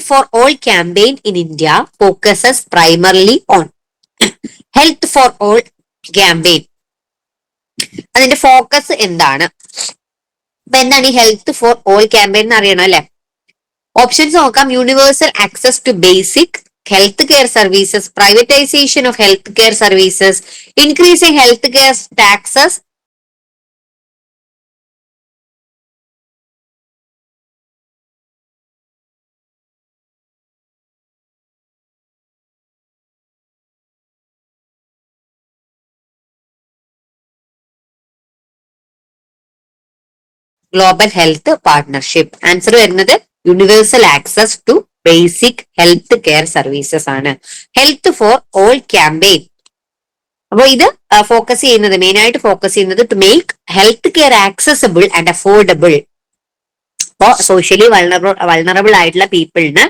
for All campaign in India focuses primarily on Health for All campaign. അതിന്റെ focus എന്താണ്? അപ്പൊ എന്താണ് ഈ ഹെൽത്ത് ഫോർ ഓൾ ക്യാമ്പയിൻ എന്ന് അറിയണം അല്ലെ? ഓപ്ഷൻസ് നോക്കാം. Universal access to basic health care services, privatization of health care services, increasing health care taxes, global health partnership. Answer വരുന്നത് universal access to basic health care services ആണ്. Health for all campaign. അപ്പൊ ഇത് focus ചെയ്യുന്നത്, main ആയിട്ട് focus ചെയ്യുന്നത് to make health care accessible and affordable. അപ്പോ socially vulnerable ആയിട്ടുള്ള പീപ്പിളിന്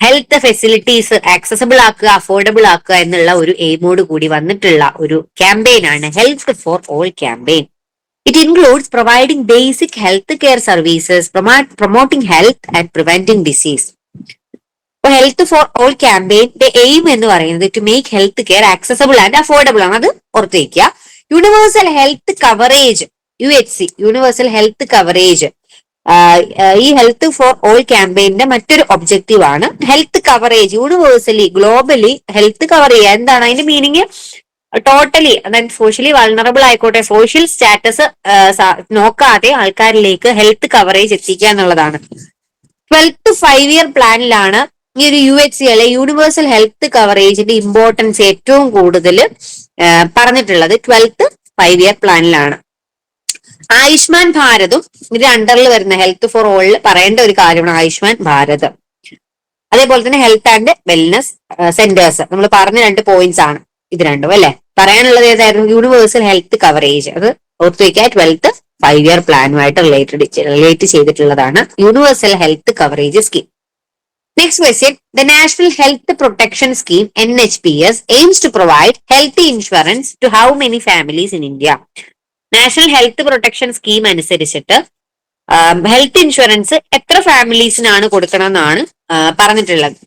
ഹെൽത്ത് ഫെസിലിറ്റീസ് ആക്സസിബിൾ ആക്കുക, അഫോർഡബിൾ ആക്കുക എന്നുള്ള ഒരു എയിമോട് കൂടി വന്നിട്ടുള്ള ഒരു ക്യാമ്പയിൻ ആണ് health for all campaign. It includes providing basic health care services, promoting health and preventing disease. So, Health for All campaign, the aim എന്ന് പറയുന്നത് to make health care accessible and affordable ആണ്. അത് ഓർത്തിരിക്കുക. Universal health coverage UHC, universal health coverage, ഈ health for all ക്യാമ്പയിന്റെ മറ്റൊരു objective ആണ് health coverage, universally globally health cover ചെയ്യുക. എന്താണ് അതിന്റെ മീനിങ്? ടോട്ടലി, അതായത് സോഷ്യലി വൾണറബിൾ ആയിക്കോട്ടെ, സോഷ്യൽ സ്റ്റാറ്റസ് നോക്കാതെ ആൾക്കാരിലേക്ക് ഹെൽത്ത് കവറേജ് എത്തിക്കുക എന്നുള്ളതാണ്. 12th 5-year പ്ലാനിലാണ് ഈ ഒരു UHC അല്ലെ യൂണിവേഴ്സൽ ഹെൽത്ത് കവറേജിന്റെ ഇമ്പോർട്ടൻസ് ഏറ്റവും കൂടുതൽ പറഞ്ഞിട്ടുള്ളത് 12th 5-year പ്ലാനിലാണ്. ആയുഷ്മാൻ ഭാരതും ഇതിന്റെ അണ്ടറിൽ വരുന്ന ഹെൽത്ത് ഫോർ ഓളിൽ പറയേണ്ട ഒരു കാര്യമാണ് ആയുഷ്മാൻ ഭാരത്. അതേപോലെ തന്നെ ഹെൽത്ത് ആൻഡ് വെൽനസ് സെന്റേഴ്സ്, നമ്മൾ പറഞ്ഞ 2 പോയിന്റ്സ് ആണ് ഇത് രണ്ടും അല്ലെ. പറയാനുള്ളത് ഏതായിരുന്നു? Universal health coverage. അത് ഓർത്തു വയ്ക്കുക. 12th 5-year പ്ലാനുമായിട്ട് റിലേറ്റ് ചെയ്തിട്ടുള്ളതാണ് universal health coverage scheme. Next question. The national health protection scheme NHPS aims to provide health insurance to how many families in India? National health protection scheme അനുസരിച്ചിട്ട് health insurance എത്ര ഫാമിലീസിനാണ് കൊടുക്കണം എന്നാണ് പറഞ്ഞിട്ടുള്ളത്.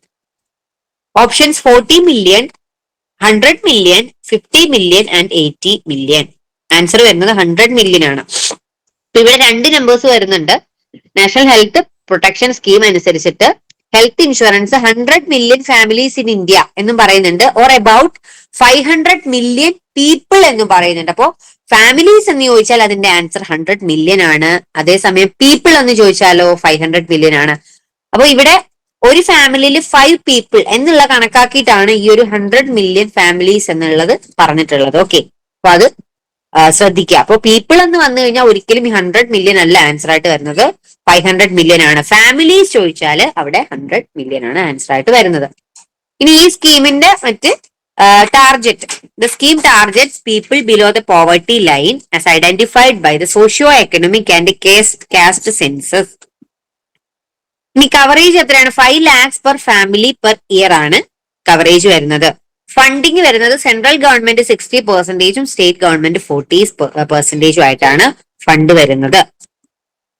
Options 40 million, 100 million, 50 million and 80 million. Answer വരുന്നത് 100 million ആണ്. ഇവിടെ 2 numbers വരുന്നുണ്ട്. National health protection scheme അനുസരിച്ചിട്ട് health insurance 100 million families in India എന്നും പറയുന്നുണ്ട്, ഓർ അബൌട്ട് 500 million പീപ്പിൾ എന്നും പറയുന്നുണ്ട്. അപ്പോ ഫാമിലീസ് എന്ന് ചോദിച്ചാൽ അതിന്റെ ആൻസർ 100 million ആണ്. അതേസമയം പീപ്പിൾ എന്ന് ചോദിച്ചാലോ 500 million ആണ്. അപ്പൊ ഇവിടെ ഒരു ഫാമിലിയിൽ 5 പീപ്പിൾ എന്നുള്ള കണക്കാക്കിയിട്ടാണ് ഈ ഒരു 100 million ഫാമിലീസ് എന്നുള്ളത് പറഞ്ഞിട്ടുള്ളത്. ഓക്കെ, അപ്പൊ അത് ശ്രദ്ധിക്കുക. അപ്പൊ പീപ്പിൾ എന്ന് വന്നു കഴിഞ്ഞാൽ ഒരിക്കലും ഈ 100 million അല്ല ആൻസർ ആയിട്ട് വരുന്നത്, 500 million ആണ്. ഫാമിലീസ് ചോദിച്ചാൽ അവിടെ 100 million ആണ് ആൻസർ ആയിട്ട് വരുന്നത്. ഇനി ഈ സ്കീമിന്റെ മറ്റ് target. The scheme targets people below the poverty line as identified by the socio economic and caste census. ഇനി കവറേജ് എത്രയാണ്? 5 lakhs per family per year ആണ് കവറേജ് വരുന്നത്. ഫണ്ടിങ് വരുന്നത് സെൻട്രൽ ഗവൺമെന്റ് 60%, സ്റ്റേറ്റ് ഗവൺമെന്റ് 40% ആയിട്ടാണ് ഫണ്ട് വരുന്നത്.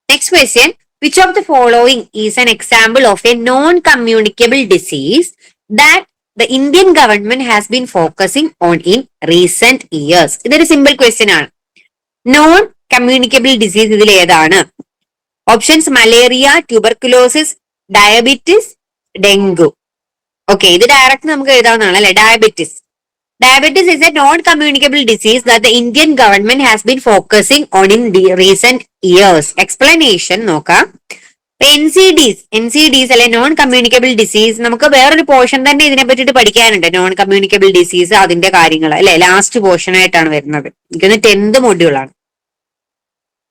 Next question. Which of the following is an example of a non communicable disease that the Indian government has been focusing on in recent years? ഇതൊരു simple question ആണ്. Non communicable disease ഇതിൽ ഏതാണ്? Options malaria, tuberculosis, diabetes, dengue. Okay, ഇത് direct നമുക്ക് എഴുതാവുന്നതാണ് അല്ലെ. Diabetes. Diabetes is A non communicable disease that the Indian government has been focusing on in recent years. Explanation നോക്കാം. NCDs അല്ലെ non communicable disease, നമുക്ക് വേറൊരു പോർഷൻ തന്നെ ഇതിനെ പറ്റിയിട്ട് പഠിക്കാനുണ്ട്. നോൺ കമ്മ്യൂണിക്കബിൾ ഡിസീസ് അതിന്റെ കാര്യങ്ങൾ അല്ലെ, ലാസ്റ്റ് പോർഷൻ ആയിട്ടാണ് വരുന്നത്. എനിക്കൊന്ന് 10th മൊഡ്യൂൾ ആണ്.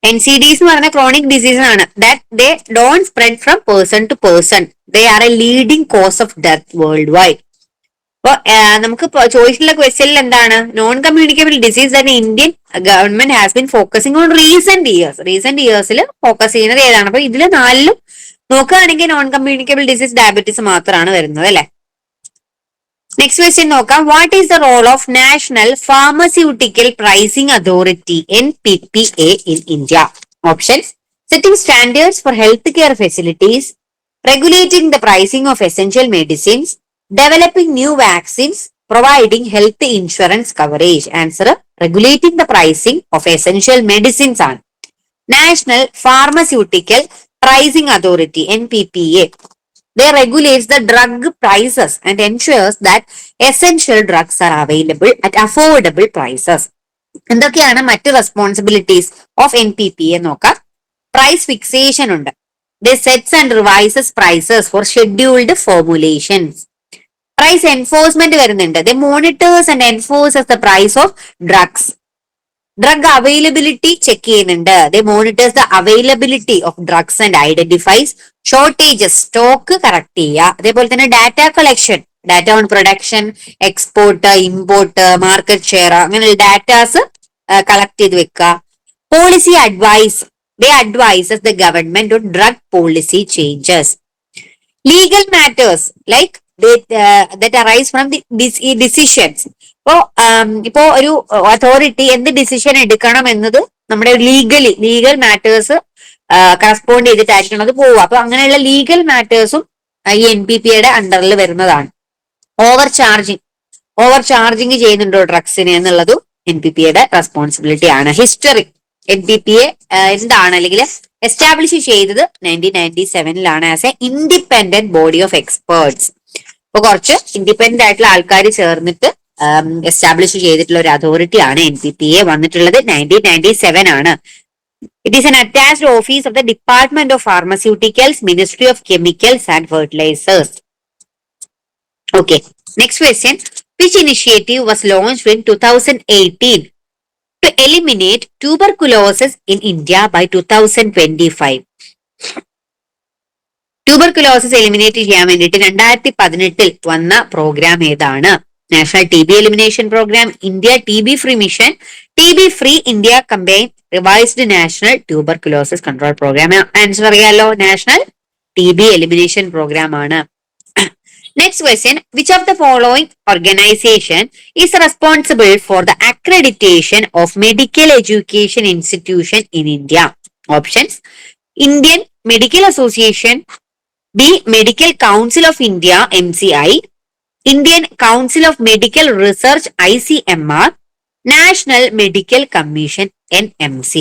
NCDs എന്ന് പറഞ്ഞ ക്രോണിക് ഡിസീസ് ആണ്. That they don't spread from person to person. They are a leading cause of death world wide. അപ്പൊ നമുക്ക് ചോദിച്ചിട്ടുള്ള ക്വസ്റ്റ്യനിൽ എന്താണ്? നോൺ കമ്മ്യൂണിക്കബിൾ ഡിസീസ് തന്നെ Indian government has been focusing on recent years. Recent ഇയേഴ്സിൽ focus ചെയ്യുന്നത് ഏതാണ്? അപ്പൊ ഇതിൽ 4ലും നോക്കുകയാണെങ്കിൽ നോൺ കമ്മ്യൂണിക്കബിൾ ഡിസീസ് ഡയബറ്റീസ് മാത്രമാണ് വരുന്നത് അല്ലെ. നെക്സ്റ്റ് ക്വസ്റ്റ്യൻ നോക്കാം. What is the role of national pharmaceutical pricing authority NPPA in India? Options setting standards for health care facilities, regulating the pricing of essential medicines, developing new vaccines, providing health insurance coverage. Answer, regulating the pricing of essential medicines ആണ്. National Pharmaceutical Pricing Authority, NPPA. They regulates the drug prices and ensures that essential drugs are available at affordable prices. എന്തൊക്കെയാണ് മറ്റ് responsibilities of NPPA നോക്കാം. Price fixation ഉണ്ട്. They sets and revises prices for scheduled formulations. Price enforcement വരുന്നുണ്ട്. They monitors and enforces the price of drugs. Drug availability check ചെയ്യുന്നുണ്ട്. They monitors the availability of drugs and identifies shortages. Stock correct ചെയ്യുക. അതേപോലെ തന്നെ data collection, data on production, export, import, market share, അങ്ങനെ datas collect ചെയ്ത് വെക്കുക. Policy advice, they advises the government on drug policy changes. Legal matters like that arise from the decisions. ഇപ്പോ ഒരു authority എന്ത് decision എടുക്കണം എന്നത് നമ്മുടെ legal matters correspond ചെയ്തിട്ടായിരിക്കണം അത് പോവുക. അപ്പൊ അങ്ങനെയുള്ള ലീഗൽ മാറ്റേഴ്സും ഈ NPPA അണ്ടറിൽ വരുന്നതാണ്. ഓവർ ചാർജിങ് ചെയ്യുന്നുണ്ടോ ഡ്രഗ്സിന് എന്നുള്ളതും NPPA റെസ്പോൺസിബിലിറ്റി ആണ്. ഹിസ്റ്ററി, NPPA എന്താണ് അല്ലെങ്കിൽ എസ്റ്റാബ്ലിഷ് ചെയ്തത് 1997 as A independent body of experts. അപ്പൊ കുറച്ച് ഇൻഡിപെൻഡന്റ് ആയിട്ടുള്ള ആൾക്കാർ ചേർന്നിട്ട് എസ്റ്റാബ്ലിഷ് ചെയ്തിട്ടുള്ള ഒരു അതോറിറ്റി ആണ് NPPA. വന്നിട്ടുള്ളത് 1997 ആണ്. It is an attached office of the Department of Pharmaceuticals, Ministry of Chemicals and Fertilizers. Okay, next question. Which initiative was launched in 2018 to eliminate tuberculosis in India by 2025? Tuberculosis eliminate ചെയ്യാൻ വേണ്ടിയിട്ട് 2018 വന്ന programme ഏതാണ്? National TB elimination programme, India TB free mission, TB free India campaign, revised national tuberculosis control programme. Answer അറിയാലോ, national TB elimination programme ആണ്. Next question. Which of the following organization is responsible for the accreditation of medical education institution in India? Options: Indian Medical Association, B. Medical Council of India MCI, Indian Council of Medical Research ICMR, National Medical Commission NMC.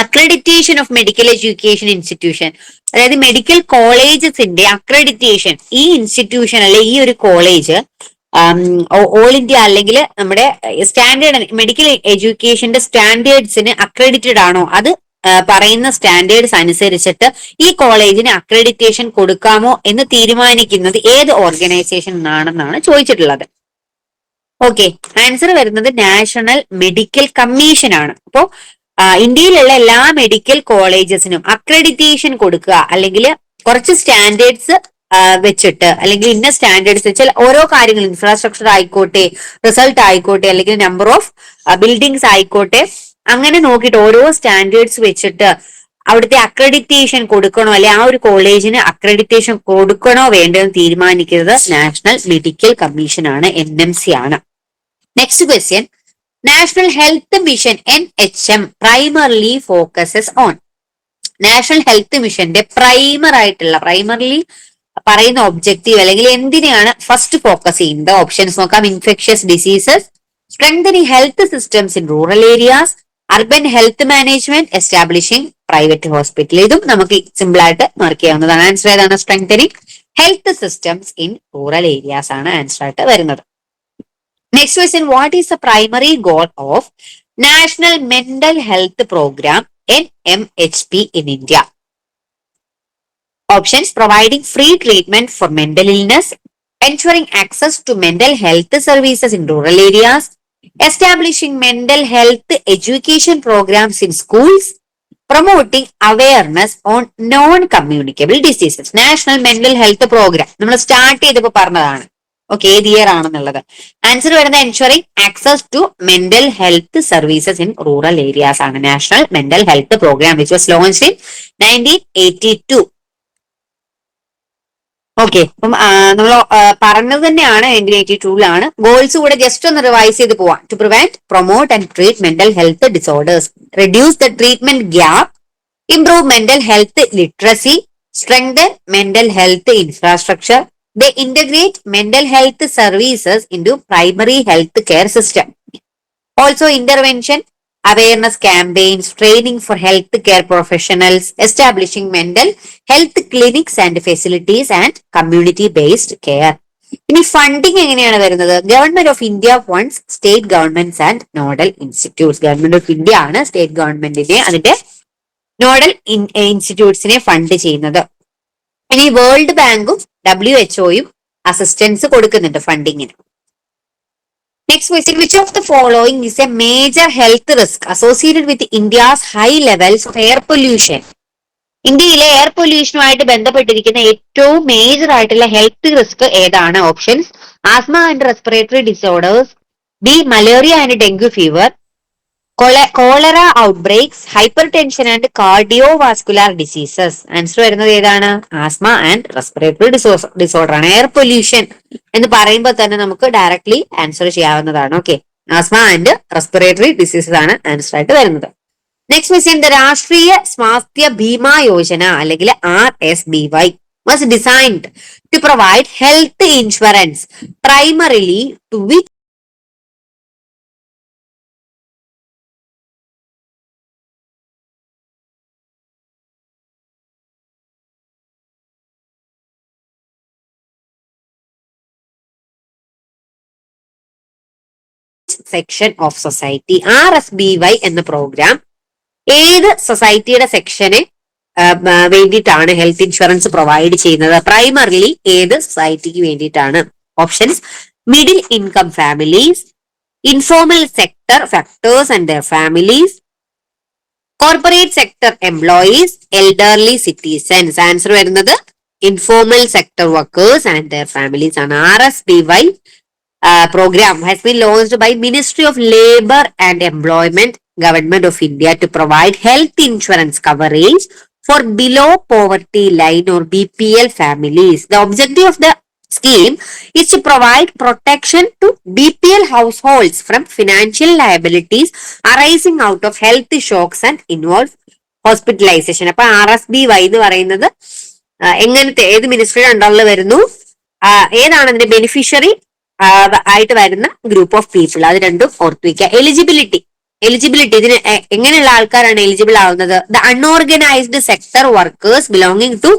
Accreditation of medical education institution, അതായത് medical കോളേജസിന്റെ accreditation. ഈ institution അല്ലെ ഈ ഒരു college all India അല്ലെങ്കിൽ നമ്മുടെ standard medical എഡ്യൂക്കേഷന്റെ സ്റ്റാൻഡേർഡ്സിന് accredited ആണോ, അത് പറയുന്ന സ്റ്റാൻഡേർഡ്സ് അനുസരിച്ചിട്ട് ഈ കോളേജിന് അക്രഡിറ്റേഷൻ കൊടുക്കാമോ എന്ന് തീരുമാനിക്കുന്നത് ഏത് ഓർഗനൈസേഷൻ ആണെന്നാണ് ചോദിച്ചിട്ടുള്ളത്. ഓക്കെ, ആൻസർ വരുന്നത് നാഷണൽ മെഡിക്കൽ കമ്മീഷൻ ആണ്. അപ്പോ ഇന്ത്യയിലുള്ള എല്ലാ മെഡിക്കൽ കോളേജസിനും അക്രഡിറ്റേഷൻ കൊടുക്കുക അല്ലെങ്കിൽ കുറച്ച് സ്റ്റാൻഡേർഡ്സ് വെച്ചിട്ട് അല്ലെങ്കിൽ ഇന്ന സ്റ്റാൻഡേർഡ്സ് വെച്ചാൽ ഓരോ കാര്യങ്ങൾ ഇൻഫ്രാസ്ട്രക്ചർ ആയിക്കോട്ടെ, റിസൾട്ട് ആയിക്കോട്ടെ, അല്ലെങ്കിൽ നമ്പർ ഓഫ് ബിൽഡിങ്സ് ആയിക്കോട്ടെ, അങ്ങനെ നോക്കിയിട്ട് ഓരോ സ്റ്റാൻഡേർഡ്സ് വെച്ചിട്ട് അവിടുത്തെ അക്രഡിറ്റേഷൻ കൊടുക്കണോ അല്ലെ ആ ഒരു കോളേജിന് അക്രഡിറ്റേഷൻ കൊടുക്കണോ വേണ്ടതെന്ന് തീരുമാനിക്കുന്നത് നാഷണൽ മെഡിക്കൽ കമ്മീഷൻ ആണ്, NMC ആണ്. Next question. National health mission NHM primarily focuses on. National health മിഷന്റെ പ്രൈമറിലി പറയുന്ന ഒബ്ജക്റ്റീവ് അല്ലെങ്കിൽ എന്തിനെയാണ് ഫസ്റ്റ് ഫോക്കസ് ചെയ്യുന്നത്? ഓപ്ഷൻസ് നോക്കാം. Infectious diseases, strengthening health systems in rural areas, urban health management, establishing private hospital. ഇതും നമുക്ക് simple ആയിട്ട് mark ചെയ്യാവുന്നതാണ്. ആൻസർ ഏതാണ്? Strengthening health systems in rural areas ആണ് ആൻസർ ആയിട്ട് വരുന്നത്. Next question. What is the primary goal of national mental health programme NMHP in India? Options: providing free treatment for mental illness, ensuring access to mental health services in rural areas, establishing mental health education programs in schools, promoting awareness on non-communicable diseases. National mental health program നമ്മൾ start ചെയ്തപ്പോൾ പറഞ്ഞതാണ്. Okay, ഏത് year ആണെന്നുള്ളത്. Answer വരുന്നത് ensuring access to mental health services in rural areas ആണ്. National mental health program which was launched in 1982. Okay, അപ്പം നമ്മൾ പറഞ്ഞത് തന്നെയാണ് 1982 ഗോൾസ് കൂടെ ജസ്റ്റ് ഒന്ന് റിവൈസ് ചെയ്ത് പോവാം. To prevent, promote and treat mental health disorders, reduce the treatment gap, improve mental health literacy, strengthen mental health infrastructure. They integrate mental health services into primary health care system. Also intervention, awareness campaigns, training for healthcare professionals, establishing mental health clinics and facilities and community based care. ഇനി funding എങ്ങനെയാണ് വരുന്നത്? Government of India funds state governments and nodal institutes. Government of India ആണ് state ഗവൺമെന്റിനെ അതിന്റെ nodal ഇൻസ്റ്റിറ്റ്യൂട്ട്സിനെ fund ചെയ്യുന്നത്. ഇനി world ബാങ്കും WHO assistance കൊടുക്കുന്നുണ്ട് ഫണ്ടിങ്ങിന്. Next question, which of the following is a major health risk associated with India's high levels of air pollution? ഇന്ത്യയിലെ air പൊല്യൂഷനുമായിട്ട് ബന്ധപ്പെട്ടിരിക്കുന്ന ഏറ്റവും മേജർ ആയിട്ടുള്ള ഹെൽത്ത് റിസ്ക് ഏതാണ്? Options: asthma and respiratory disorders, B malaria and dengue fever, cholera outbreaks, hypertension and cardiovascular diseases. Answer വരുന്നത് ഏതാണ്? Asthma and respiratory disorder ആണ്. Air pollution എന്ന് പറയുമ്പോൾ തന്നെ നമുക്ക് ഡയറക്ട്ലി ആൻസർ ചെയ്യാവുന്നതാണ്. Okay, asthma and respiratory diseases ആണ് answer ആയിട്ട് വരുന്നത്. നെക്സ്റ്റ് ക്വസ്റ്റ്യൻ, ദ രാഷ്ട്രീയ സ്വാസ്ഥ്യ ബീമാ യോജന അല്ലെങ്കിൽ RSBY was designed to provide health insurance primarily to which section of society? RSBY എന്ന പ്രോഗ്രാം ഏത് സൊസൈറ്റിയുടെ സെക്ഷന് വേണ്ടിയിട്ടാണ് ഹെൽത്ത് ഇൻഷുറൻസ് പ്രൊവൈഡ് ചെയ്യുന്നത്? പ്രൈമറിലി ഏത് സൊസൈറ്റിക്ക് വേണ്ടിയിട്ടാണ്? Options: middle income families, informal sector factors and their families, corporate sector employees, elderly citizens. Answer വരുന്നത് informal sector workers and their families ആണ്. RSBY program has been launched by Ministry of Labour and Employment, Government of India, to provide health insurance coverage for below poverty line or BPL families. The objective of the scheme is to provide protection to BPL households from financial liabilities arising out of health shocks and involve hospitalization. അപ്പൊ RSBY എന്ന് പറയുന്നത് എങ്ങനത്തെ ഏത് മിനിസ്ട്രിയുടെ അണ്ടറിൽ വരുന്നു, ഏതാണ് അതിന്റെ beneficiary ആയിട്ട് വരുന്ന ഗ്രൂപ്പ് ഓഫ് പീപ്പിൾ, അത് രണ്ടും ഓർത്തു വയ്ക്കുക. എലിജിബിലിറ്റി ഇതിന് എങ്ങനെയുള്ള ആൾക്കാരാണ് എലിജിബിൾ ആവുന്നത്? The unorganised sector workers belonging to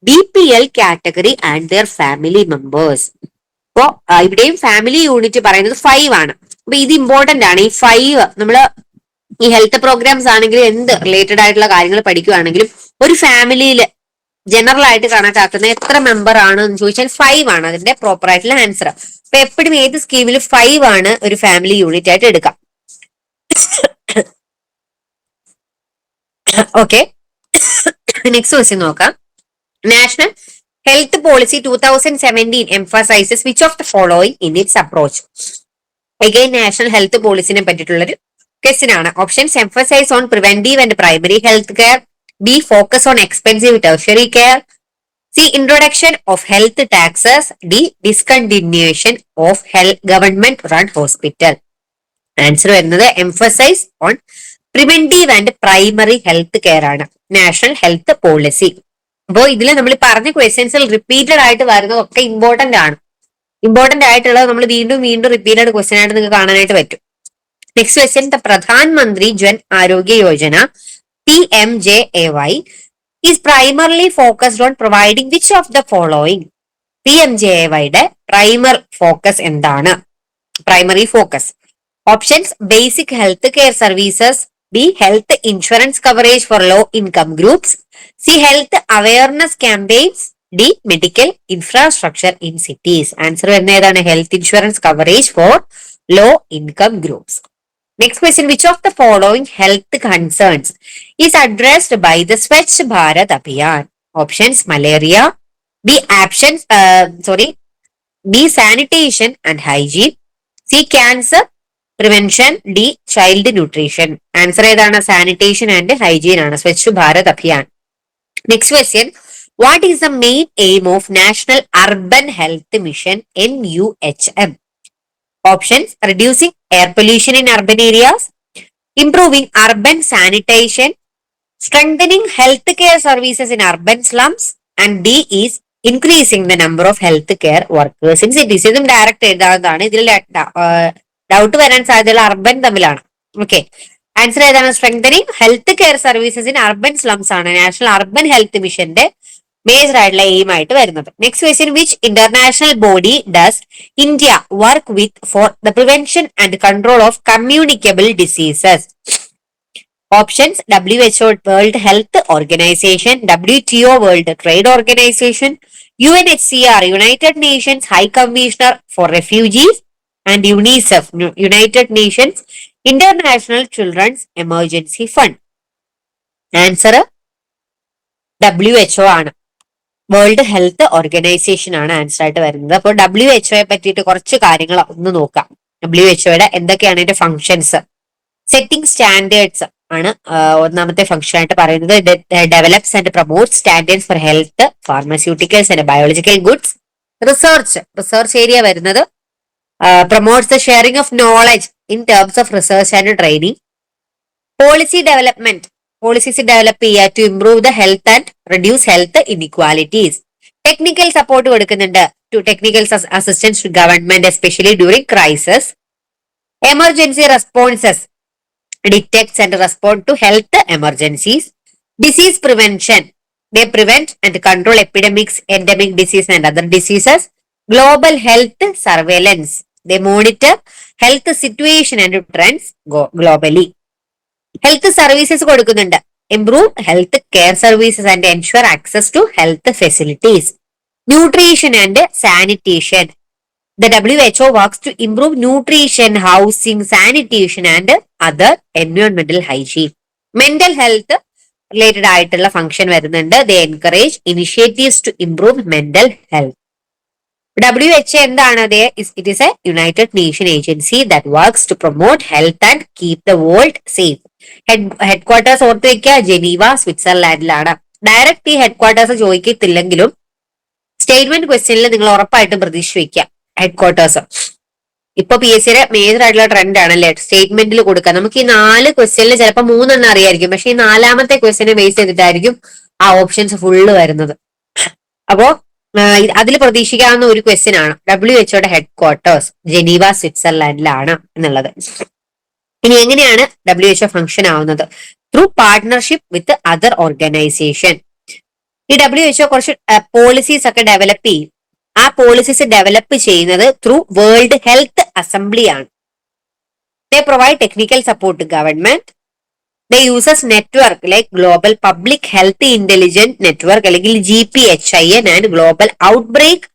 BPL category and their family members. അപ്പോ ഇവിടെയും ഫാമിലി യൂണിറ്റ് പറയുന്നത് 5 ആണ്. അപ്പൊ ഇത് ഇമ്പോർട്ടന്റ് ആണ്. ഈ 5 നമ്മള് ഈ ഹെൽത്ത് പ്രോഗ്രാംസ് ആണെങ്കിലും എന്ത് റിലേറ്റഡ് ആയിട്ടുള്ള കാര്യങ്ങൾ പഠിക്കുകയാണെങ്കിലും ഒരു ഫാമിലിയിൽ ജനറൽ ആയിട്ട് കണക്കാക്കുന്ന എത്ര മെമ്പർ ആണ് എന്ന് ചോദിച്ചാൽ 5 ആണ് അതിന്റെ പ്രോപ്പർ ആയിട്ടുള്ള ആൻസർ. അപ്പൊ എപ്പോഴും ഏത് സ്കീമിൽ 5 ആണ് ഒരു ഫാമിലി യൂണിറ്റ് ആയിട്ട് എടുക്കാം. ഓക്കെ, നെക്സ്റ്റ് ക്വസ്റ്റ്യൻ നോക്കാം. National health policy 2017 emphasizes which of the following in its approach? Again national health പോളിസിനെ പറ്റിയിട്ടുള്ളൊരു ക്വസ്റ്റ്യൻ ആണ്. Options: emphasize on preventive and primary health care, B focus on expensive tertiary care, C introduction of health taxes, D discontinuation of government run hospital. Answer വരുന്നത് emphasize on preventive and primary health care ആണ് national health policy. അപ്പോൾ ഇതിൽ നമ്മൾ പറഞ്ഞ ക്വസ്റ്റ്യൻസിൽ repeated ആയിട്ട് വരുന്നതൊക്കെ important ആണ്. Important ആയിട്ടുള്ളത് നമ്മൾ വീണ്ടും വീണ്ടും റിപ്പീറ്റഡ് ക്വസ്റ്റ്യൻ ആയിട്ട് നിങ്ങൾക്ക് കാണാനായിട്ട് പറ്റും. നെക്സ്റ്റ് ക്വസ്റ്റ്യൻ, ദ പ്രധാൻ മന്ത്രി ജൻ ആരോഗ്യ Yojana PMJAY is primarily focused on providing which of the following? PMJAYയുടെ പ്രൈമർ ഫോക്കസ് എന്താണ്? Primary focus. Options: basic health care services, B health insurance coverage for low income groups, C health awareness campaigns, D medical infrastructure in cities. Answer വരുന്ന ഏതാണ്? Health insurance coverage for low income groups. Next question, which of the following health concerns is addressed by the Swachh Bharat Abhiyan? Options: malaria, B sanitation and hygiene, C cancer prevention, D child nutrition. Answer ഏതാണ്? sanitation and hygiene ആണ്. Swachh Bharat Abhiyan. Next question, what is the main aim of National Urban Health Mission NUHM? Options: reducing air pollution in urban areas, improving urban sanitation, strengthening healthcare services in urban slums, and D is increasing the number of health care workers in cities. ഇതും direct എഴുതാവുന്നതാണ്. ഇതിൽ doubt വരാൻ സാധ്യതയുള്ള urban തമ്മിലാണ്. Okay, answer ഏതാണ്? Strengthening health care services in urban slums ആണ് national urban health മിഷന്റെ major ആയിട്ടുള്ള എയിം ആയിട്ട് വരുന്നത്. Next question, which international body does India work with for the prevention and control of communicable diseases? Options: WHO world Health organisation, WTO world trade organisation, UNHCR United Nations High Commissioner for Refugees, and UNICEF United Nations International Children's Emergency Fund. Answer WHO ആണ്. World Health Organisation ആണ് answer ആയിട്ട് വരുന്നത്. അപ്പോൾ WHO പറ്റിയിട്ട് കുറച്ച് കാര്യങ്ങൾ ഒന്ന് നോക്കാം. WHO എന്തൊക്കെയാണ് ഇതിന്റെ ഫങ്ഷൻസ്? സെറ്റിംഗ് സ്റ്റാൻഡേർഡ്സ് ആണ് ഒന്നാമത്തെ ഫംഗ്ഷൻ ആയിട്ട് പറയുന്നത്. Develops and promote standards for health, pharmaceuticals and biological goods. Research area വരുന്നത്. Promotes the sharing of knowledge in terms of research and training. Policies develop ചെയ്യുക to improve the health and reduce health inequalities. Technical support കൊടുക്കുന്നുണ്ട് to technical assistance to government especially during crisis. Emergency responses detects and respond to health emergencies. Disease prevention, they prevent and control epidemics, endemic disease and other diseases. Global health surveillance, they monitor health situation and trends globally. Health services കൊടുക്കുന്നുണ്ട്. Improve health care services and ensure access to health facilities. Nutrition and sanitation, the WHO works to improve nutrition, housing, sanitation and other environmental hygiene. Mental health related ആയിട്ടുള്ള function വരുന്നുണ്ട്. They encourage initiatives to improve mental health. WHO എന്താണ്? It is a United Nations agency that works to promote health and keep the world safe. Headquarters ഓർത്ത് വെക്കുക, Geneva സ്വിറ്റ്സർലാൻഡിലാണ്. Direct ഈ headquarters ചോദിക്കത്തില്ലെങ്കിലും statement ക്വസ്റ്റ്യനിൽ നിങ്ങൾ ഉറപ്പായിട്ടും പ്രതീക്ഷ വയ്ക്കുക ഹെഡ്ക്വാർട്ടേഴ്സ്. ഇപ്പൊ PSC മേജർ ആയിട്ടുള്ള ട്രെൻഡ് ആണല്ലേ സ്റ്റേറ്റ്മെന്റിൽ കൊടുക്കുക. നമുക്ക് ഈ 4 ക്വസ്റ്റ്യനിൽ ചിലപ്പോൾ 3 അറിയായിരിക്കും, പക്ഷെ ഈ 4ാമത്തെ ക്വസ്റ്റ്യനെ ബേസ് ചെയ്തിട്ടായിരിക്കും ആ ഓപ്ഷൻസ് ഫുള്ള് വരുന്നത്. അപ്പോ അതിൽ പ്രതീക്ഷിക്കാവുന്ന ഒരു ക്വസ്റ്റ്യൻ ആണ് WHO ഹെഡ്ക്വാർട്ടേഴ്സ് ജനീവ സ്വിറ്റ്സർലാൻഡിലാണ് എന്നുള്ളത്. ഇനി എങ്ങനെയാണ് WHO ഫംഗ്ഷൻ ആവുന്നത്? Through partnership with other organisation. ഈ WHO കുറച്ച് പോളിസീസ് ഒക്കെ ഡെവലപ്പ് ചെയ്യും. ആ പോളിസീസ് ഡെവലപ്പ് ചെയ്യുന്നത് ത്രൂ വേൾഡ് ഹെൽത്ത് അസംബ്ലി ആണ്. They provide technical support to government. They uses network like global public health intelligent network അല്ലെങ്കിൽ GPHIN and global outbreak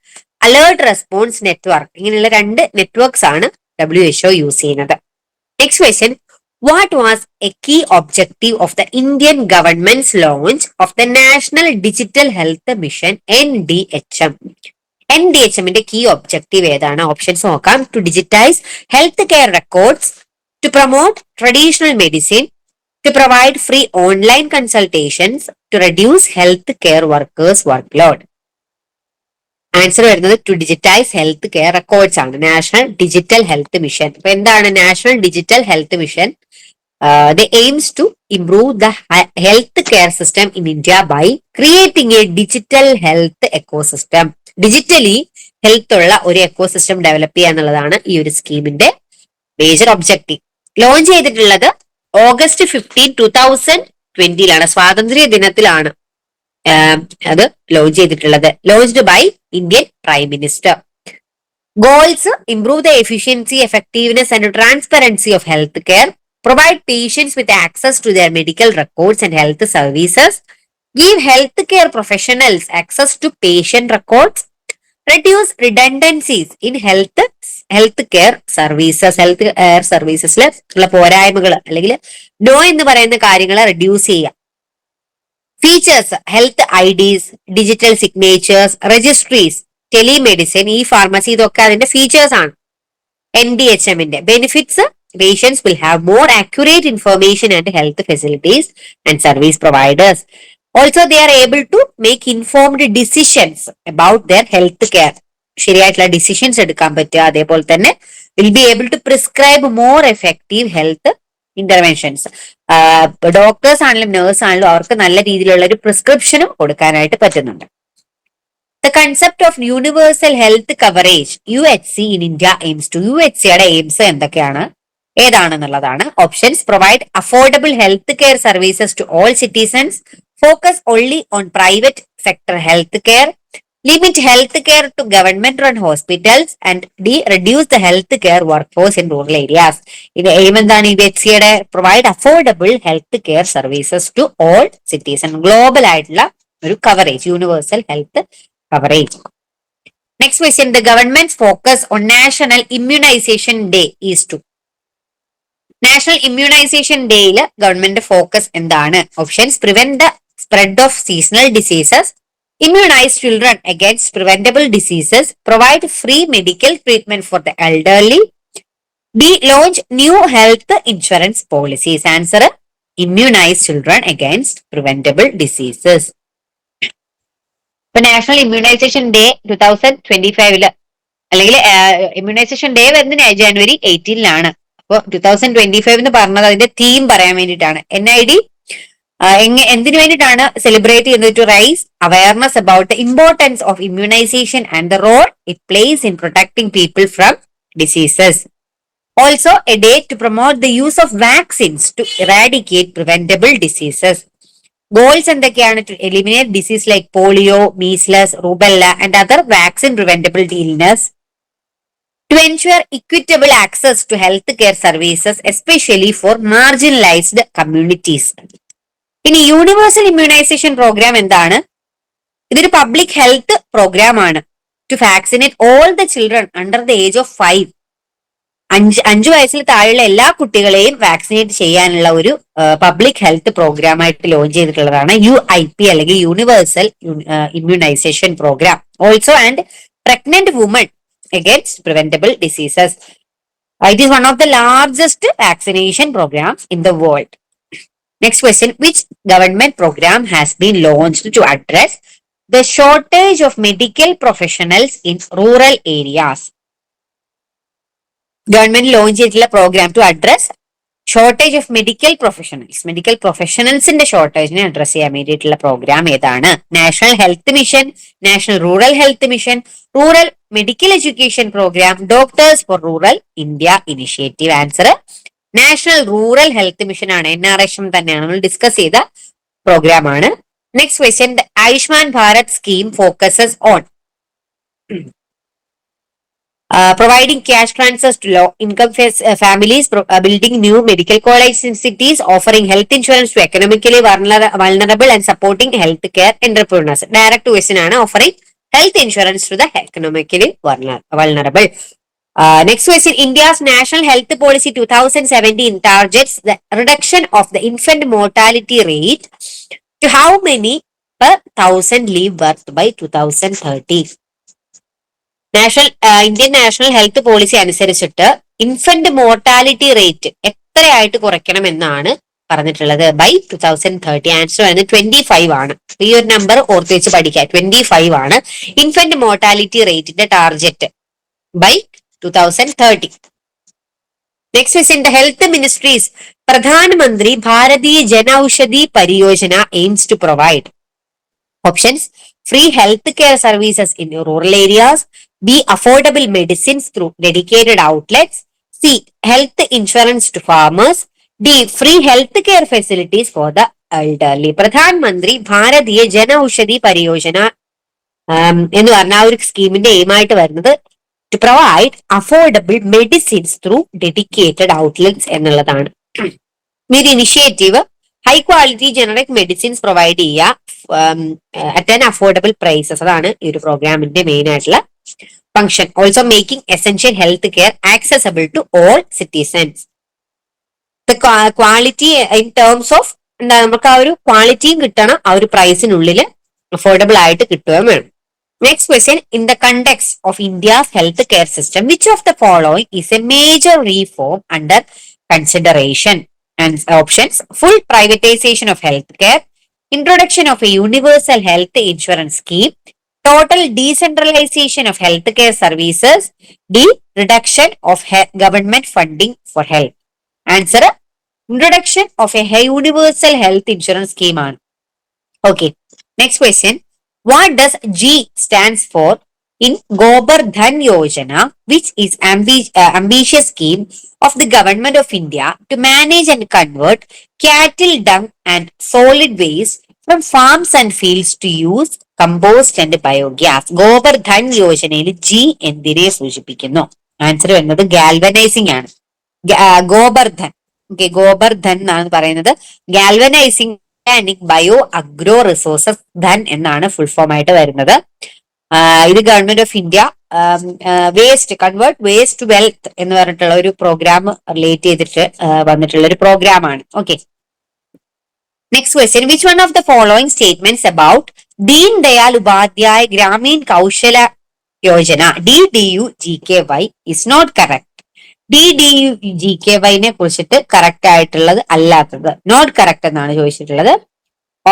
alert response network. ഇങ്ങനെയുള്ള 2 networks ആണ് WHO use ചെയ്യുന്നത്. Next question, what was a key objective of the Indian government's launch of the National Digital Health Mission NDHM? NDHMന്റെ key objective ഏതാണ്? Options നോക്കാം. To digitize health care records, to promote traditional medicine, to provide free online consultations, to reduce health care workers work load. Answer വരുന്നത് to digitize health care records ആണ്. National digital health mission. അപ്പൊ എന്താണ് national digital health mission? The aims to improve the health care system in India by creating a digital health ecosystem. Digitally health ഉള്ള ഒരു ecosystem develop ചെയ്യുക എന്നുള്ളതാണ് ഈ ഒരു സ്കീമിന്റെ മേജർ ഒബ്ജക്റ്റീവ്. ലോഞ്ച് ചെയ്തിട്ടുള്ളത് August 15, 2020 സ്വാതന്ത്ര്യ ദിനത്തിലാണ് അത് ലോഞ്ച് ചെയ്തിട്ടുള്ളത്. Launched by Indian prime minister. Goals: improve the efficiency, effectiveness and transparency of health care, provide patients with access to their medical records and health services, give healthcare professionals access to patient records, reduce redundancies in healthcare services. Healthcare servicesൽ ഉള്ള പോരായ്മകൾ അല്ലെങ്കിൽ no എന്ന് പറയുന്ന കാര്യങ്ങൾ reduce ചെയ്യുക. Features: health IDs, digital signatures, registries, telemedicine, e pharmacy, ഇതൊക്കെ അതിന്റെ ഫീച്ചേഴ്സ് ആണ്. NDHMന്റെ benefits: patients will have more accurate information and health facilities and service providers. Also, they are able to make informed decisions about their health care. ശരിയായിട്ടുള്ള decisions എടുക്കാൻ പറ്റുക. അതേപോലെ തന്നെ will be able to prescribe more effective health interventions. Doctors ആണെങ്കിലും nurse ആണെങ്കിലും അവർക്ക് നല്ല രീതിയിലുള്ള ഒരു പ്രിസ്ക്രിപ്ഷനും കൊടുക്കാനായിട്ട് പറ്റുന്നുണ്ട്. The concept of universal health coverage UHC in India aims to UHCയുടെ എയിംസ് എന്തൊക്കെയാണ് ഏതാണെന്നുള്ളതാണ്. Options provide affordable health care services to all citizens, focus only on private sector health care, limit health care to government run hospitals, and reduce the health care workforce in rural areas. ഇത് aim എന്താണ്? UHCയുടെ provide affordable health care services to all citizen, global ആയിട്ടുള്ള ഒരു coverage, universal health coverage. Next question, the government's focus on National Immunization Day is to. National Immunization Day government focus എന്താണ്? Options: prevent the spread of seasonal diseases, immunize children against preventable diseases, provide free medical treatment for the elderly, launch new health insurance policies. Answer: immunize children against preventable diseases. ഇപ്പൊ national immunisation day 2025 അല്ലെങ്കിൽ immunisation day വരുന്നത് January 18 അപ്പൊ 2025 എന്ന് പറഞ്ഞത് അതിന്റെ theme പറയാൻ വേണ്ടിയിട്ടാണ്. NID എന്തിനു വേണ്ടിയിട്ടാണ് സെലിബ്രേറ്റ് ചെയ്യുന്നത്? To raise awareness about the importance of immunization and the role it plays in protecting people from diseases. Also a day to promote the use of vaccines to eradicate preventable diseases. Goals എന്തൊക്കെയാണ്? To eliminate disease like polio, measles, rubella and other vaccine preventable illness. To ensure equitable access to health care services especially for marginalized communities. ഇനി universal immunisation program എന്താണ്? ഇതൊരു public health programme ആണ്. To vaccinate all the children under the age of 5. 5 വയസ്സിൽ താഴെയുള്ള എല്ലാ കുട്ടികളെയും vaccinate ചെയ്യാനുള്ള ഒരു പബ്ലിക് ഹെൽത്ത് പ്രോഗ്രാം ആയിട്ട് ലോഞ്ച് ചെയ്തിട്ടുള്ളതാണ് UIP അല്ലെങ്കിൽ universal immunisation programme. Also and pregnant women against preventable diseases. It is one of the largest vaccination programmes in the world. Next question, which government program has been launched to address the shortage of medical professionals in rural areas? Government launch ചെയ്തിട്ടുള്ള program to address shortage of medical പ്രൊഫഷണൽസിന്റെ ഷോർട്ടേജിനെ address ചെയ്യാൻ വേണ്ടിയിട്ടുള്ള program ഏതാണ്? National health mission, national rural health mission, rural medical education program, doctors for rural India initiative. Answer: national rural health mission ആണ്. NRHM തന്നെയാണ്, നമ്മൾ discuss ചെയ്ത program ആണ്. Next question, Ayushman Bharat scheme focuses on providing cash transfers to low-income families, building new medical colleges in cities, offering health insurance to economically vulnerable and supporting healthcare entrepreneurs. Direct question ആണ്, offering health insurance to the economically vulnerable. Next question, India's National Health Policy 2017 targets the reduction of the infant mortality rate to how many per 1,000 live birth by 2030? Indian national health policy അനുസരിച്ചിട്ട് infant mortality rate എത്രയായിട്ട് കുറയ്ക്കണം എന്നാണ് പറഞ്ഞിട്ടുള്ളത് by 2030. Answer ആണ് 25 ആണ്. ഈ ഒരു number ഓർത്ത് വെച്ച് പഠിക്കുക. 25 ആണ് ഇൻഫന്റ് മോർട്ടാലിറ്റി റേറ്റിന്റെ target by 2030. Next is in the health ministries Pradhanmantri Bharatiya Janaushadhi Pariyojana aims to provide. Options: free healthcare services in rural areas, B, affordable medicines through dedicated outlets, C, health insurance to farmers, D, free healthcare facilities for the elderly. Pradhan മന്ത്രി ഭാരതീയ ജനൌഷധി പരിയോജന എന്ന് പറഞ്ഞ ആ ഒരു സ്കീമിന്റെ എയിമായിട്ട് വരുന്നത് to provide affordable medicines through dedicated outlets എന്നുള്ളതാണ്. ഈ initiative high quality generic medicines provide ചെയ്യുക അറ്റ് ആൻ അഫോർഡബിൾ പ്രൈസസ്. അതാണ് ഈ ഒരു പ്രോഗ്രാമിന്റെ മെയിൻ ആയിട്ടുള്ള function. Also making essential health care accessible to all citizens. Quality in terms of എന്താ, നമുക്ക് ആ ഒരു ക്വാളിറ്റിയും കിട്ടണം, ആ ഒരു പ്രൈസിനുള്ളിൽ അഫോർഡബിൾ ആയിട്ട് കിട്ടുകയും വേണം. Next question, in the context of India's health care system which of the following is A major reform under consideration? And options: full privatization of healthcare, introduction of a universal health insurance scheme, total decentralization of healthcare services, D, reduction of government funding for health. Answer: introduction of a universal health insurance scheme. Okay. Next question, What does G stands for in Gobardhan Yojana, which is ambitious scheme of the government of India to manage and convert cattle dung and solid waste from farms and fields to use compost and biogas. Gobardhan യോജനയിൽ G എന്തിനെ സൂചിപ്പിക്കുന്നു? Answer വരുന്നത് galvanising ആണ്. Gobardhan, okay, Gobardhan എന്നാണ് പറയുന്നത്. Galvanising bio agro resources dhan എന്നാണ് full form ആയിട്ട് വരുന്നത്. ഇത് government of India waste convert waste to wealth എന്ന് പറഞ്ഞിട്ടുള്ള ഒരു പ്രോഗ്രാം റിലേറ്റ് ചെയ്തിട്ട് വന്നിട്ടുള്ള ഒരു പ്രോഗ്രാം ആണ്. Okay, next question. Which one of the following statements about Deen Dayal Upadhyaya Grameen Kaushalya Yojana DDU-GKY is not correct? DDU-GKY കുറിച്ചിട്ട് കറക്റ്റ് ആയിട്ടുള്ളത് അല്ലാത്തത്, നോട്ട് കറക്റ്റ് എന്നാണ് ചോദിച്ചിട്ടുള്ളത്.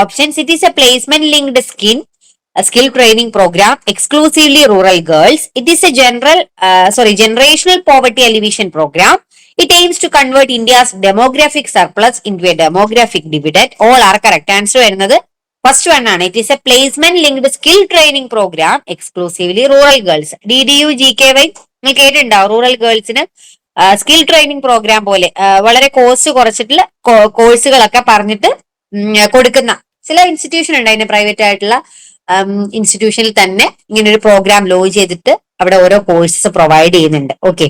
Options: it is a placement linked skill training program exclusively rural girls. It is a generational poverty alleviation program. It aims to convert India's demographic surplus into a demographic dividend. All are correct. Answer വരുന്നത് first one ആണ്. It is a placement linked skill training programme exclusively rural girls. DDU-GKY നിങ്ങൾ കേട്ടിട്ടുണ്ടാവും. Rural ഗേൾസിന് skill training programme പോലെ വളരെ cost കുറച്ചിട്ടുള്ള കോഴ്സുകളൊക്കെ പറഞ്ഞിട്ട് കൊടുക്കുന്ന ചില ഇൻസ്റ്റിറ്റ്യൂഷൻ ഉണ്ട്. അതിന് പ്രൈവറ്റ് ആയിട്ടുള്ള ഇൻസ്റ്റിറ്റ്യൂഷനിൽ തന്നെ ഇങ്ങനെ ഒരു പ്രോഗ്രാം ലോഞ്ച് ചെയ്തിട്ട് അവിടെ ഓരോ കോഴ്സസ് പ്രൊവൈഡ് ചെയ്യുന്നുണ്ട്. Okay,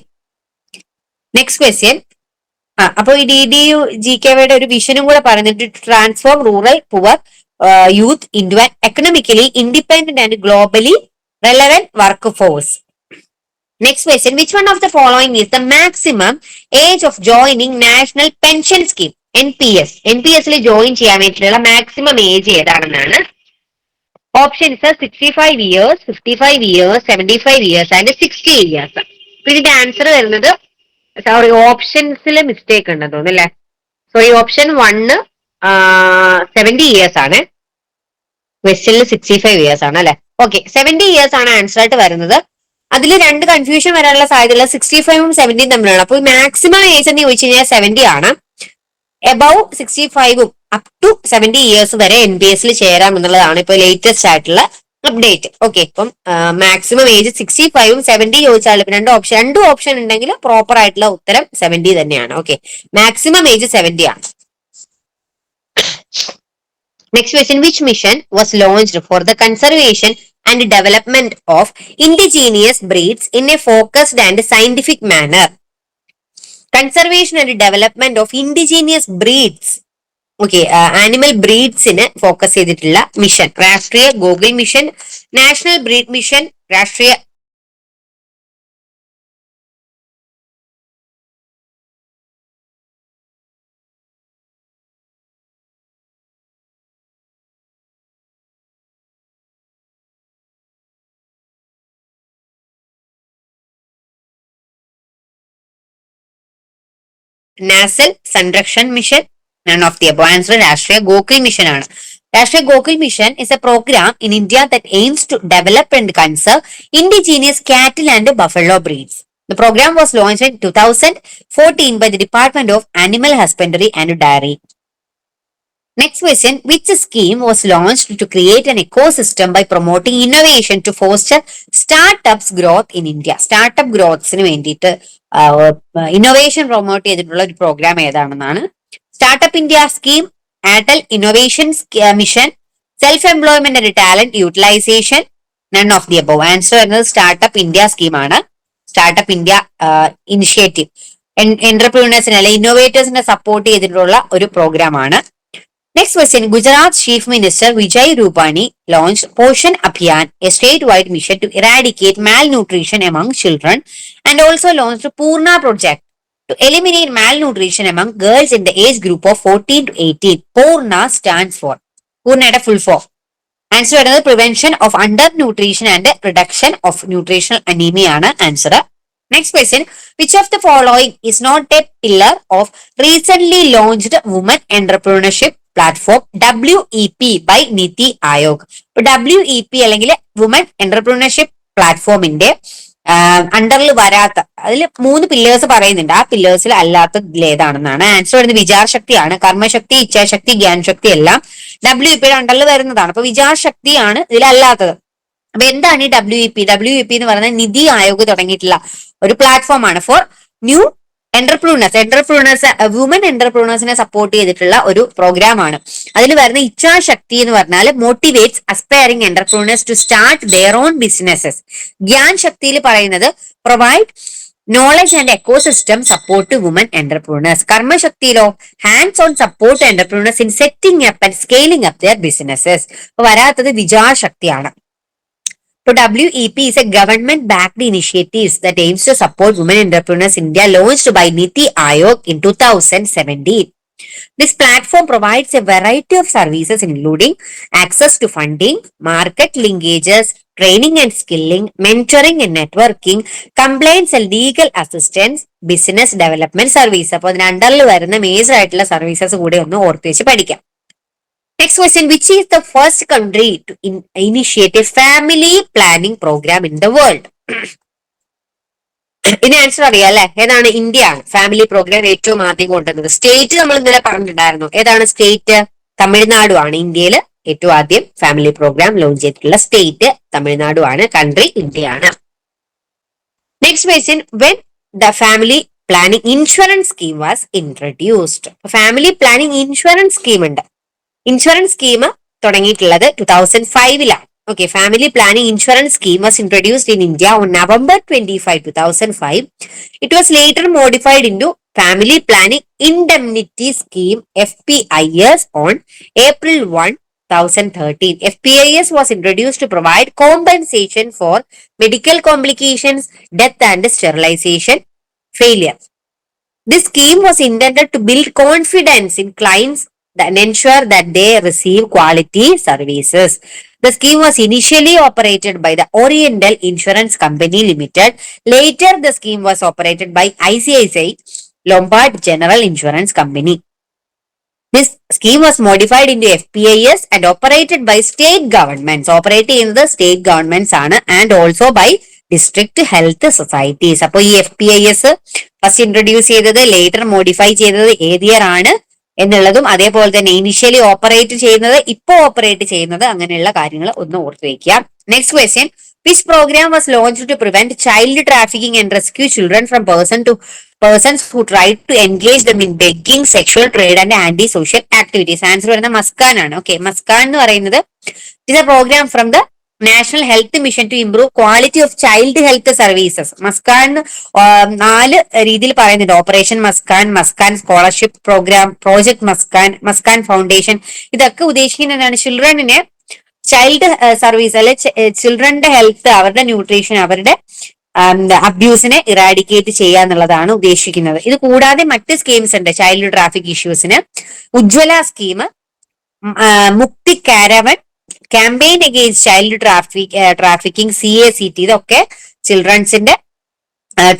next question. അപ്പൊ ഈ DDU-GKY ഒരു വിഷനും കൂടെ പറഞ്ഞിട്ട് transform rural poor youth into an economically independent and globally relevant work force. Next question. Which one of the following is the maximum age of joining national pension scheme NPS? NPS join ചെയ്യാൻ വേണ്ടിയിട്ടുള്ള maximum age ഏതാണെന്നാണ്. Options 65 years, 55 years, 75 years and 60 years. ഇതിന്റെ answer വരുന്നത്, sorry, ഓപ്ഷൻസിൽ mistake ഉണ്ടെന്ന് തോന്നുന്നു അല്ലെ. Sorry, option 1 70 years ആണ്, ക്വസ്റ്റ്യനിൽ 65 years ആണ് അല്ലെ. ഓക്കെ, 70 years ആണ് ആൻസർ ആയിട്ട് വരുന്നത്. അതിൽ രണ്ട് കൺഫ്യൂഷൻ വരാനുള്ള സാധ്യതയുള്ള 65ഉം 70ഉം തമ്മിലാണ്. അപ്പോൾ മാക്സിമം ഏജ് എന്ന് ചോദിച്ചു കഴിഞ്ഞാൽ 70 ആണ്. എബവ് 65ഉം അപ് ടു 70 years വരെ NPS ചേരാം എന്നുള്ളതാണ് ഇപ്പൊ ലേറ്റസ്റ്റ് ആയിട്ടുള്ള അപ്ഡേറ്റ്. ഓക്കെ, ഇപ്പം മാക്സിമം ഏജ് 65ഉം 70 ചോദിച്ചാൽ രണ്ട് ഓപ്ഷൻ ഉണ്ടെങ്കിൽ പ്രോപ്പർ ആയിട്ടുള്ള ഉത്തരം 70 തന്നെയാണ്. ഓക്കെ, മാക്സിമം ഏജ് 70 ആണ്. Next question. Which mission was launched for the conservation and development of indigenous breeds in a focused and scientific manner? Conservation and development of indigenous breeds, okay, animal breeds ine focus ചെയ്തിട്ടുള്ള മിഷൻ. Rashtriya Gokul mission, national breed mission, Rashtriya Nasal Sanrakshan mission, none of the above. Answer രാഷ്ട്രീയ Gokul mission ആണ്. രാഷ്ട്രീയ Gokul mission is a program in India that aims to develop and conserve indigenous cattle and buffalo breeds. The program was launched in 2014 by the Department of Animal Husbandry and Dairy. Next question. Which scheme was launched to create an ecosystem by promoting innovation to foster startups growth in India? Startup growth്സിന് വേണ്ടിയിട്ട് innovation promote ചെയ്തിട്ടുള്ള ഒരു program ഏതാണെന്നാണ്. Startup India scheme, Atal innovation mission, self employment and talent utilization, none of the above. Answer വരുന്നത് startup India സ്കീമാണ്. Startup India initiative എന്റർപ്രീനേഴ്സിനെ അല്ലെ ഇന്നോവേറ്റേഴ്സിനെ സപ്പോർട്ട് ചെയ്തിട്ടുള്ള ഒരു പ്രോഗ്രാം ആണ്. Next question. Gujarat Chief Minister Vijay Rupani launched Poshan Abhiyan, a statewide mission to eradicate malnutrition among children, and also launched Purna project to eliminate malnutrition among girls in the age group of 14 to 18. Purna stands for, Purnയുടെ full form. Answer another prevention of undernutrition and reduction of nutritional anemia ആണ് answer. Next question. Which of the following is not a pillar of recently launched women entrepreneurship platform WEP by Niti Aayog? WEP അല്ലെങ്കിൽ woman entrepreneurship പ്ലാറ്റ്ഫോമിന്റെ അണ്ടറിൽ വരാത്ത, അതിൽ 3 pillars പറയുന്നുണ്ട്. ആ പില്ലേഴ്സിൽ അല്ലാത്ത ഏതാണെന്നാണ് answer വരുന്നത്. വിചാരശക്തിയാണ്. കർമ്മശക്തി, ഇച്ഛാശക്തി, ജ്ഞാനശക്തി എല്ലാം WEP അണ്ടറിൽ വരുന്നതാണ്. അപ്പൊ വിചാരശക്തിയാണ് ഇതിലല്ലാത്തത്. അപ്പൊ എന്താണ് ഈ WEP? WEP എന്ന് പറയുന്നത് നിതി ആയോഗ് തുടങ്ങിയിട്ടുള്ള ഒരു പ്ലാറ്റ്ഫോം ആണ് ഫോർ ന്യൂ എന്റർപ്രൂണേഴ്സ്, വുമൻ എന്റർപ്രൂണേഴ്സിനെ സപ്പോർട്ട് ചെയ്തിട്ടുള്ള ഒരു പ്രോഗ്രാം ആണ്. അതിൽ വരുന്ന ഇച്ഛാശക്തി എന്ന് പറഞ്ഞാൽ motivates aspiring entrepreneurs to start their own businesses. Gyan ശക്തിയിൽ പറയുന്നത് provide knowledge and ecosystem support to women entrepreneurs. കർമ്മശക്തിയിലോ hands on support entrepreneurs in setting up and scaling up their businesses. അപ്പൊ വരാത്തത് വിചാരശക്തിയാണ്. So WEP is a government-backed initiative that aims to support women entrepreneurs in India, launched by Niti Aayog in 2017. This platform provides a variety of services including access to funding, market linkages, training and skilling, mentoring and networking, compliance and legal assistance, business development service. അപ്പോൾ അതിന് അണ്ടറിൽ വരുന്ന major ആയിട്ടുള്ള services കൂടെ ഒന്ന് ഓർത്ത് വെച്ച് പഠിക്കാം. Next question, which is the first country to initiate a family planning program in the world? ഇതിന് ആൻസർ അറിയാം അല്ലെ? ഏതാണ്? ഇന്ത്യ ആണ് ഫാമിലി പ്രോഗ്രാം ഏറ്റവും ആദ്യം കൊണ്ടുവന്നത്. സ്റ്റേറ്റ് നമ്മൾ ഇന്നലെ പറഞ്ഞിട്ടുണ്ടായിരുന്നു. ഏതാണ് സ്റ്റേറ്റ്? തമിഴ്നാടു ആണ്. ഇന്ത്യയിൽ ഏറ്റവും ആദ്യം ഫാമിലി പ്രോഗ്രാം ലോഞ്ച് ചെയ്തിട്ടുള്ള സ്റ്റേറ്റ് തമിഴ്നാടു ആണ്. കൺട്രി ഇന്ത്യ ആണ്. Next question, when the family planning insurance scheme was introduced? Family planning insurance scheme ഉണ്ട്. Insurance scheme തുടങ്ങിയിട്ടുള്ളത് 2005-ലാണ്. Okay, family planning insurance scheme was introduced in India on November 25, 2005. It was later modified into Family Planning Indemnity Scheme FPIS on April 1, 2013. FPIS was introduced to provide compensation for medical complications, death and sterilization failure. This scheme was intended to build confidence in clients and ensure that they receive quality services. The scheme was initially operated by the Oriental Insurance Company Limited. Later, the scheme was operated by ICICI Lombard General Insurance Company. This scheme was modified into FPIS and operated by state governments. Operating in the state governments and also by district health societies. അപ്പോൾ ഈ FPIS first introduce ചെയ്തത്, later modify ചെയ്തത് ഏത് year ആണ് എന്നുള്ളതും, അതേപോലെ തന്നെ initially operate ചെയ്യുന്നത്, ഇപ്പോ ഓപ്പറേറ്റ് ചെയ്യുന്നത്, അങ്ങനെയുള്ള കാര്യങ്ങൾ ഒന്ന് ഓർത്ത് വയ്ക്കുക. Next question, which program was launched to prevent child trafficking and rescue children from persons who tried to engage them in begging, sexual trade and anti-social activities? Answer വരുന്നത് മസ്കാൻ ആണ്. ഓക്കെ, മസ്കാൻ എന്ന് പറയുന്നത് is a program from the national health mission to improve quality of child health services. Muskaan 4 രീതിയിൽ പറയുന്നുണ്ട്. Operation Muskaan, Muskaan scholarship program, project Muskaan, Muskaan foundation. ഇതൊക്കെ ഉദ്ദേശിക്കുന്നതാണ് ചിൽഡ്രനെ child service അല്ലെ ചിൽഡ്രന്റെ health, അവരുടെ ന്യൂട്രീഷൻ, അവരുടെ അബ്യൂസിനെ ഇറാഡിക്കേറ്റ് ചെയ്യുക എന്നുള്ളതാണ് ഉദ്ദേശിക്കുന്നത്. ഇത് കൂടാതെ മറ്റ് സ്കീംസ് ഉണ്ട് ചൈൽഡ് ട്രാഫിക് ഇഷ്യൂസിന്. ഉജ്ജ്വല സ്കീം, മുക്തി caravan, campaign against child trafficking, CACT, ഇതൊക്കെ ചിൽഡ്രൻസിന്റെ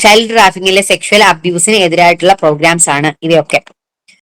ചൈൽഡ് ട്രാഫിക്കിങ്ങിലെ സെക്ഷൽ അബ്യൂസിന് എതിരായിട്ടുള്ള പ്രോഗ്രാംസ് ആണ് ഇവയൊക്കെ.